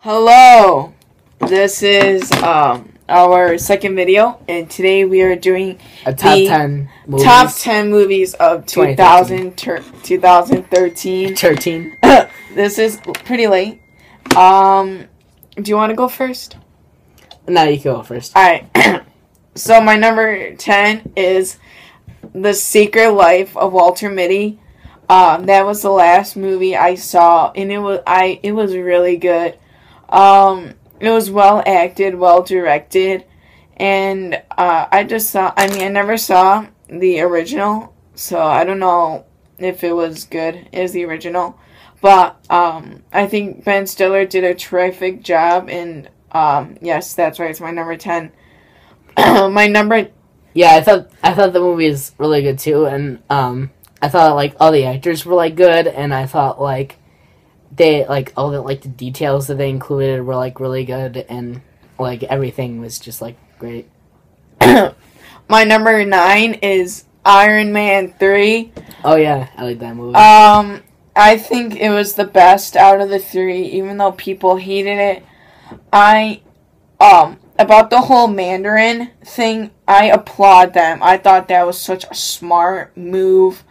Hello, this is our second video, and today we are doing a top 10 movies. Top 10 movies of 2013. This is pretty late. Do you want to go first? No, you can go first. Alright, so my number 10 is The Secret Life of Walter Mitty. That was the last movie I saw, and it was really good. It was well acted, well directed, and I never saw the original, so I don't know if it was good as the original, but I think Ben Stiller did a terrific job, and yes, that's right, it's my number 10. Yeah, I thought the movie is really good too, and I thought like all the actors were like good, and I thought like they like all the like the details that they included were like really good, and like everything was just like great. My number 9 is Iron Man 3. Oh yeah, I like that movie. I think it was the best out of the 3, even though people hated it. About the whole Mandarin thing, I applaud them. I thought that was such a smart move.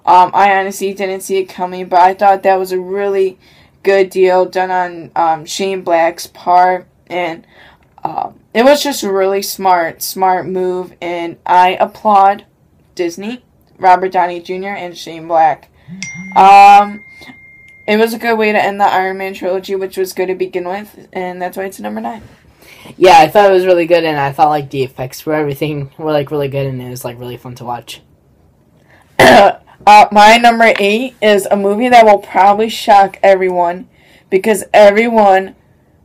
I honestly didn't see it coming, but I thought that was a really good deal done on Shane Black's part, and it was just a really smart move, and I applaud Disney, Robert Downey Jr., and Shane Black. It was a good way to end the Iron Man trilogy, which was good to begin with, and that's why it's number 9. Yeah, I thought it was really good, and I thought like the effects for everything were like really good, and it was like really fun to watch. My number 8 is a movie that will probably shock everyone, because a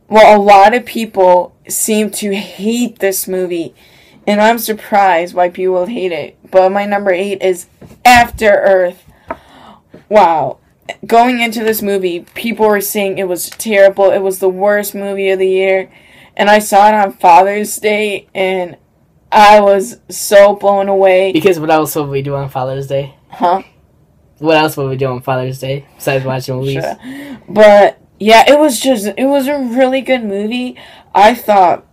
lot of people seem to hate this movie, and I'm surprised why people hate it. But my number 8 is After Earth. Wow. Going into this movie, people were saying it was terrible, it was the worst movie of the year, and I saw it on Father's Day, and I was so blown away. Because what else would we do on Father's Day? Huh? What else would we do on Father's Day besides watching movies? Sure. But yeah, it was a really good movie. I thought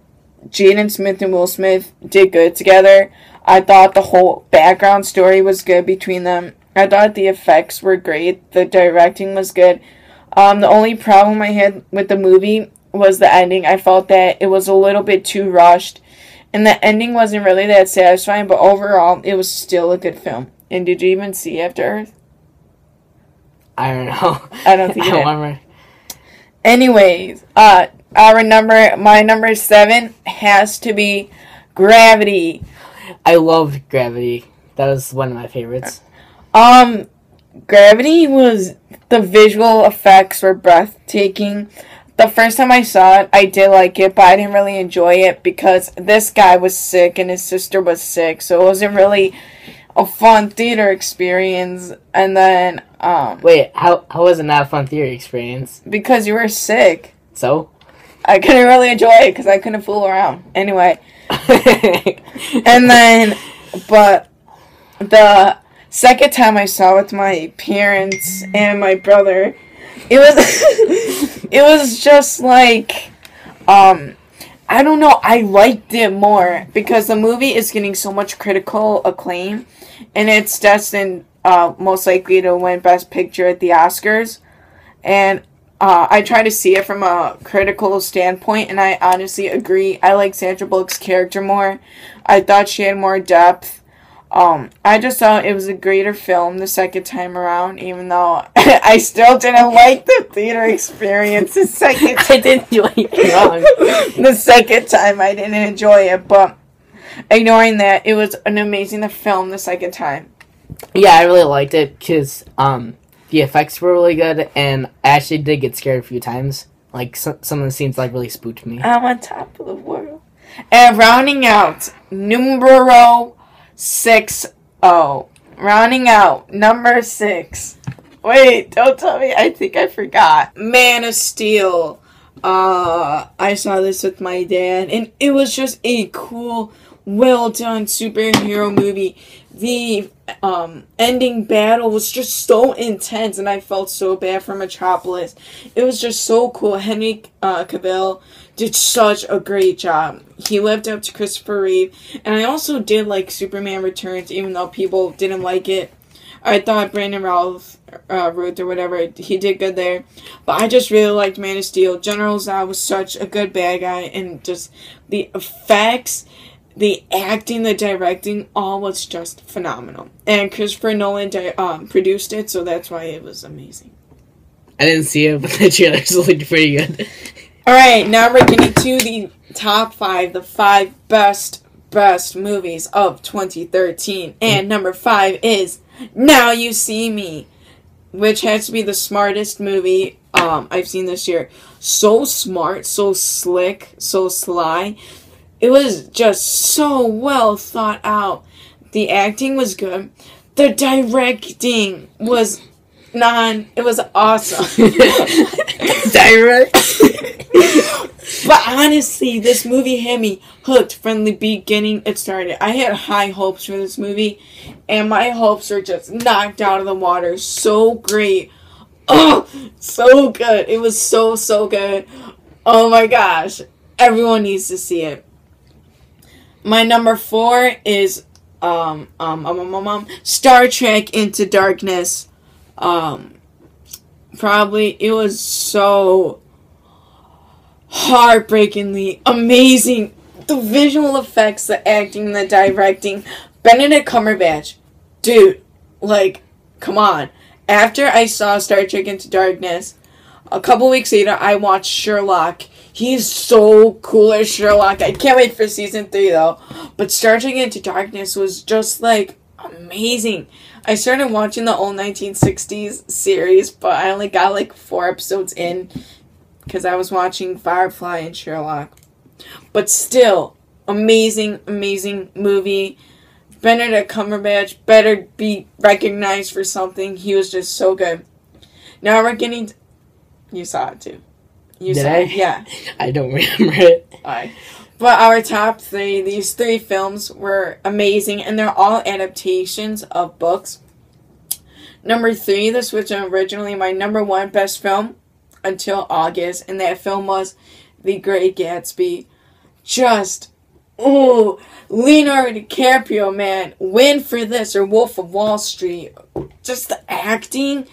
Jaden Smith and Will Smith did good together. I thought the whole background story was good between them. I thought the effects were great. The directing was good. The only problem I had with the movie was the ending. I felt that it was a little bit too rushed, and the ending wasn't really that satisfying, but overall, it was still a good film. And did you even see After Earth? I don't know. I don't think you did. Remember. Anyways, my number 7 has to be Gravity. I loved Gravity. That was one of my favorites. Gravity the visual effects were breathtaking. The first time I saw it, I did like it, but I didn't really enjoy it because this guy was sick and his sister was sick, so it wasn't really a fun theater experience. And then wait, how was it not a fun theater experience? Because you were sick. So I couldn't really enjoy it because I couldn't fool around. Anyway. And then, but the second time I saw it with my parents and my brother, it was just like, I don't know, I liked it more because the movie is getting so much critical acclaim, and it's destined most likely to win Best Picture at the Oscars, and I try to see it from a critical standpoint, and I honestly agree. I like Sandra Bullock's character more. I thought she had more depth. I just thought it was a greater film the second time around, even though I still didn't like the theater experience the second time. I didn't do anything wrong. The second time I didn't enjoy it, but ignoring that, it was an amazing film the second time. Yeah, I really liked it because the effects were really good, and I actually did get scared a few times. Like some of the scenes like really spooked me. I'm on top of the world. And rounding out, numero 6. Rounding out, number 6. Wait, don't tell me. I think I forgot. Man of Steel. I saw this with my dad, and it was just a cool, well done superhero movie. the ending battle was just so intense, and I felt so bad for Metropolis. It was just so cool. Henry Cavill did such a great job. He lived up to Christopher Reeve, and I also did like Superman Returns, even though people didn't like it. I thought Brandon Routh or whatever, he did good there. But I just really liked Man of Steel. General Zod was such a good bad guy, and just the effects, the acting, the directing, all was just phenomenal. And Christopher Nolan produced it, so that's why it was amazing. I didn't see it, but the trailers looked pretty good. Alright, now we're getting to the top 5, the 5 best movies of 2013. And number 5 is Now You See Me, which has to be the smartest movie I've seen this year. So smart, so slick, so sly. It was just so well thought out. The acting was good. The directing was it was awesome. But honestly, this movie had me hooked from the beginning it started. I had high hopes for this movie, and my hopes are just knocked out of the water. So great. Oh, so good. It was so good. Oh my gosh. Everyone needs to see it. My number 4 is Star Trek Into Darkness. Probably it was so heartbreakingly amazing. The visual effects, the acting, the directing. Benedict Cumberbatch, dude, like, come on. After I saw Star Trek Into Darkness, a couple weeks later, I watched Sherlock. He's so cool as Sherlock. I can't wait for season 3, though. But Star Trek Into Darkness was just, like, amazing. I started watching the old 1960s series, but I only got, like, 4 episodes in because I was watching Firefly and Sherlock. But still, amazing movie. Benedict Cumberbatch better be recognized for something. He was just so good. Now we're getting... You saw it, too. Did I? Yeah. I don't remember it. Alright. But our top 3, these 3 films were amazing, and they're all adaptations of books. Number 3, this was originally my number 1 best film until August, and that film was The Great Gatsby. Just, Leonardo DiCaprio, man, win for this, or Wolf of Wall Street. Just the acting,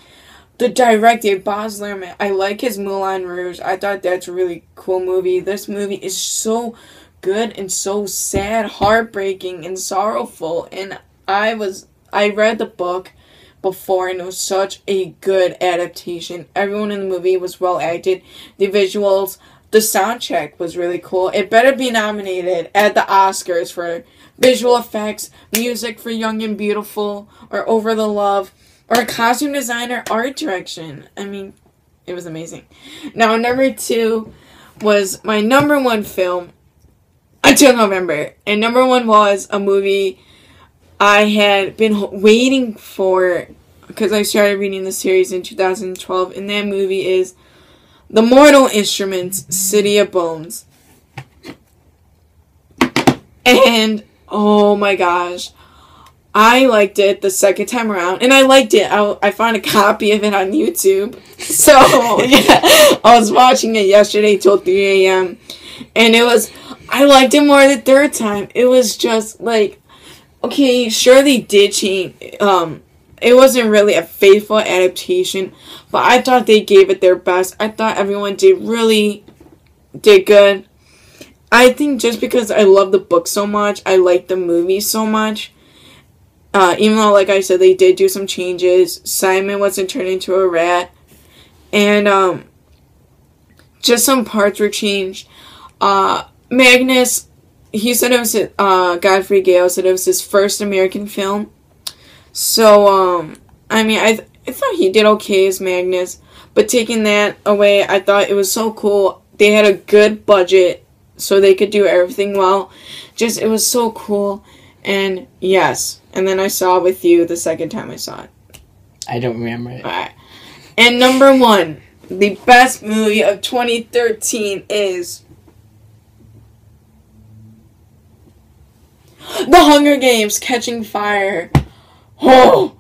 the directing, Baz Luhrmann. I like his Moulin Rouge. I thought that's a really cool movie. This movie is so good and so sad, heartbreaking, and sorrowful. And I read the book before, and it was such a good adaptation. Everyone in the movie was well acted. The visuals, the soundtrack was really cool. It better be nominated at the Oscars for visual effects, music for Young and Beautiful, or Over the Love, or costume designer, art direction. I mean, it was amazing. Now, number 2 was my number 1 film until November. And number 1 was a movie I had been waiting for because I started reading the series in 2012. And that movie is The Mortal Instruments, City of Bones. And, oh my gosh, I liked it the second time around, and I liked it. I found a copy of it on YouTube. So, yeah, I was watching it yesterday till 3 a.m. And I liked it more the third time. It was just like, okay, sure they did change. It wasn't really a faithful adaptation, but I thought they gave it their best. I thought everyone did good. I think just because I love the book so much, I like the movie so much. Even though, like I said, they did do some changes. Simon wasn't turned into a rat. And, just some parts were changed. Magnus, he said it was, Godfrey Gale said it was his first American film. So, I mean, I thought he did okay as Magnus. But taking that away, I thought it was so cool. They had a good budget, so they could do everything well. Just, it was so cool. And, yes. And then I saw it with you the second time I saw it. I don't remember it. Alright. And number 1, the best movie of 2013 is The Hunger Games, Catching Fire. Oh,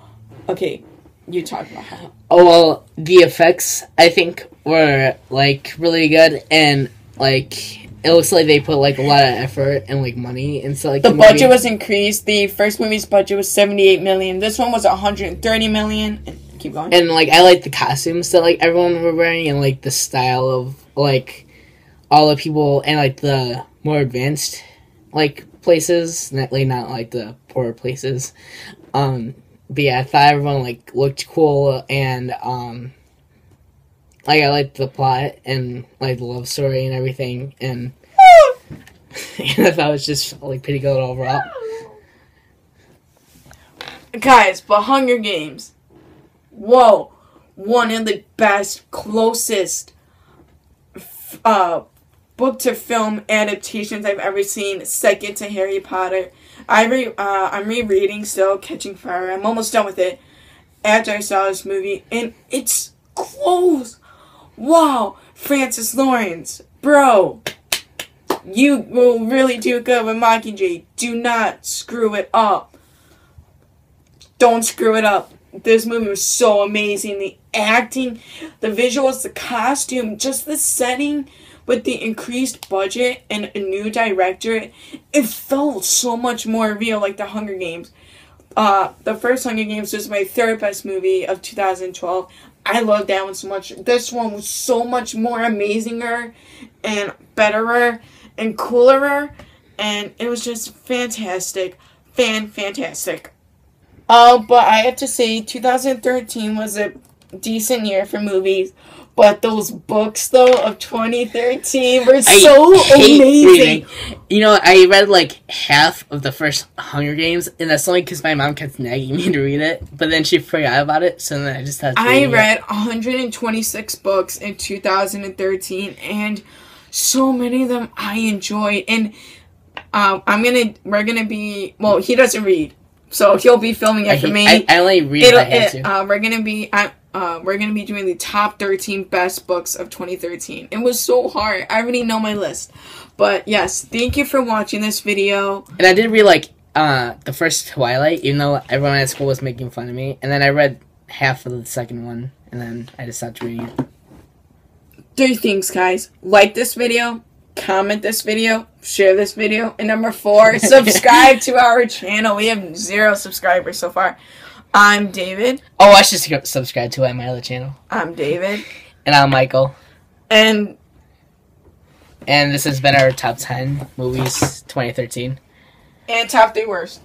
okay. You talk about how. Oh well, the effects I think were like really good, and like it looks like they put like a lot of effort and like money into like the budget was increased. The first movie's budget was $78 million. This one was $130 million. Keep going. And like I like the costumes that like everyone were wearing, and like the style of like all the people, and like the more advanced like places, not like the poorer places. But yeah, I thought everyone like looked cool, and like I liked the plot and like the love story and everything, and I thought it was just like pretty good overall. Guys, but Hunger Games, whoa, one of the best, closest book to film adaptations I've ever seen, second to Harry Potter. I'm rereading still Catching Fire. I'm almost done with it after I saw this movie, and it's close. Wow, Francis Lawrence, bro, you will really do good with Mockingjay. Do not screw it up. Don't screw it up. This movie was so amazing. The acting, the visuals, the costume, just the setting. With the increased budget and a new director, it felt so much more real, like The Hunger Games. The first Hunger Games was my third best movie of 2012. I loved that one so much. This one was so much more amazinger and betterer and coolerer, and it was just fantastic. Fantastic. But I have to say, 2013 was a decent year for movies. But those books, though, of 2013 were so amazing. Reading. You know, I read, like, half of the first Hunger Games, and that's only because my mom kept nagging me to read it, but then she forgot about it, so then I just had to I read 126 books in 2013, and so many of them I enjoyed. And we're gonna be, well, he doesn't read, so he'll be filming it for me. I only read if I had to. We're gonna be doing the top 13 best books of 2013. It was so hard. I already know my list. But yes, thank you for watching this video. And I did read like the first Twilight, even though everyone at school was making fun of me. And then I read half of the second one, and then I just stopped reading it. 3 things, guys. Like this video, comment this video, share this video, and number 4, subscribe to our channel. We have 0 subscribers so far. I'm David. Oh, I should subscribe to my other channel. I'm David. And I'm Michael. And this has been our top 10 movies 2013. And top 3 worst.